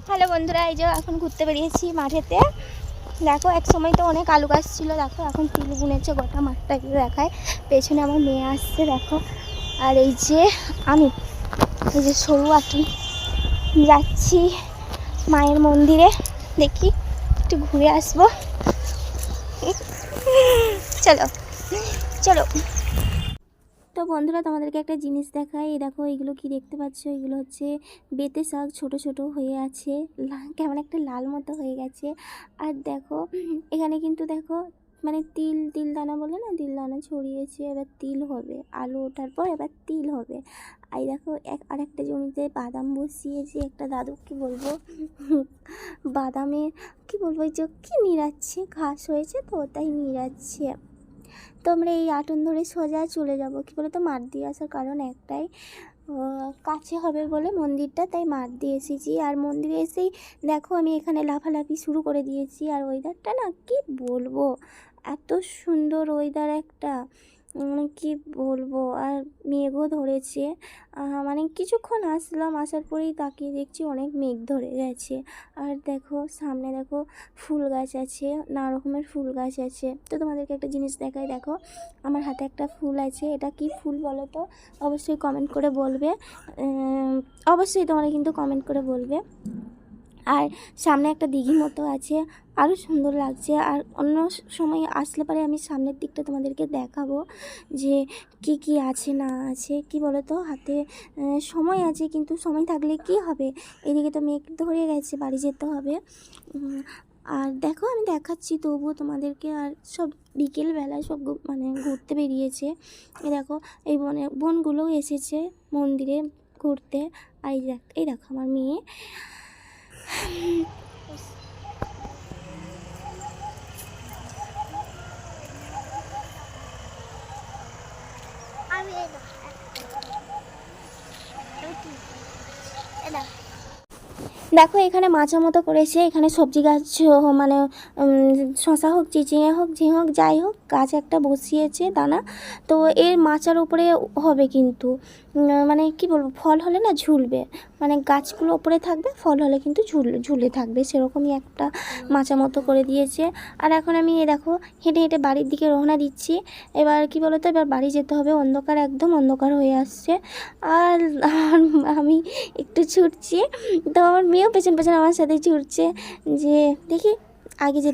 Hello বন্ধুরা, এই যে এখন ঘুরতে বেরিয়েছি মাঠেতে। দেখো এক সময় তো অনেক আলু গাছ ছিল, দেখো এখন তিল বুনেছে গোটা মাঠটা গিয়ে দেখায়। পেছনে আমার মেয়ে আসছে দেখো। আর এই যে আমি এই যে সরু এখন যাচ্ছি মায়ের মন্দিরে, দেখি একটু ঘুরে আসবো। চলো চলো। তো বন্ধুরা, তোমাদেরকে একটা জিনিস দেখাই। এই দেখো, এইগুলো কি দেখতে পাচ্ছ? এগুলো হচ্ছে বেতে শাক, ছোট ছোট হয়ে আছে, কেমন একটা লাল মতো হয়ে গেছে। আর দেখো এখানে কিন্তু দেখো মানে তিল তিল দানা বলে না, তিল দানা ছড়িয়েছে। এবার তিল হবে, আলু ওঠার পর এবার তিল হবে। আর দেখো আর একটা জমিতে বাদাম বসিয়েছে একটা দাদু, কি বলবো বাদামে কি বলবো, এই যে কি নিড়াচ্ছে, ঘাস হয়েছে তো তাই নিড়াচ্ছে। তো আমরা এই আটন ধরে সোজা চলে যাব। কী বলে তো, মাঠ দিয়ে আসার কারণ একটাই, কাছে হবে বলে মন্দিরটা, তাই মাঠ দিয়ে এসেছি। আর মন্দিরে এসেই দেখো আমি এখানে লাফালাফি শুরু করে দিয়েছি। আর ওয়েদারটা না কি বলবো, এত সুন্দর ওয়েদার একটা, কি বলবো। আর মেঘও ধরেছে, মানে কিছুক্ষণ আসলাম, আসার পরেই তাকিয়ে দেখছি অনেক মেঘ ধরে গেছে। আর দেখো সামনে দেখো ফুল গাছ আছে, নানা রকমের ফুল গাছ আছে। তো তোমাদেরকে একটা জিনিস দেখাই, দেখো আমার হাতে একটা ফুল আছে। এটা কি ফুল বলো তো, অবশ্যই কমেন্ট করে বলবে। অবশ্যই তোমরা কিন্তু কমেন্ট করে বলবে। আর সামনে একটা দিঘি মতো আছে, আরও সুন্দর লাগছে। আর অন্য সময় আসলে পরে আমি সামনের দিকটা তোমাদেরকে দেখাবো যে কি কি আছে না আছে। কি বলো তো, হাতে সময় আছে, কিন্তু সময় থাকলে কি হবে, এদিকে তো মেঘ ধরে গেছে, বাড়ি যেতে হবে। আর দেখো আমি দেখাচ্ছি তবুও তোমাদেরকে। আর সব বিকেলবেলায় সব মানে ঘুরতে বেরিয়েছে। এই দেখো এই বোনগুলোও এসেছে মন্দিরে ঘুরতে। আর এই দেখো আমার মেয়ে। দেখো এখানে মাচা মতো করেছে, এখানে সবজি গাছ মানে শশা হোক, চিচিঙে হোক, ঝিঙে হোক, যাই হোক গাছ একটা বসিয়েছে দানা। তো এর মাচার উপরে হবে কিন্তু, মানে কি বলবো, ফল হলে না ঝুলবে, মানে গাছগুলো ওপরে থাকবে, ফল হলে কিন্তু ঝুলে থাকবে, সেরকমই একটা মাচা মতো করে দিয়েছে। আর এখন আমি দেখো হেঁটে হেঁটে বাড়ির দিকে রওনা দিচ্ছি। এবার কি বলো তো, এবার বাড়ি যেতে হবে, অন্ধকার একদম অন্ধকার হয়ে আসছে। আর আমি একটু ছুটছি, তো আমার মেয়েও পেছন পেছন আমার সাথে ছুটছে, যে দেখি আগে যেতে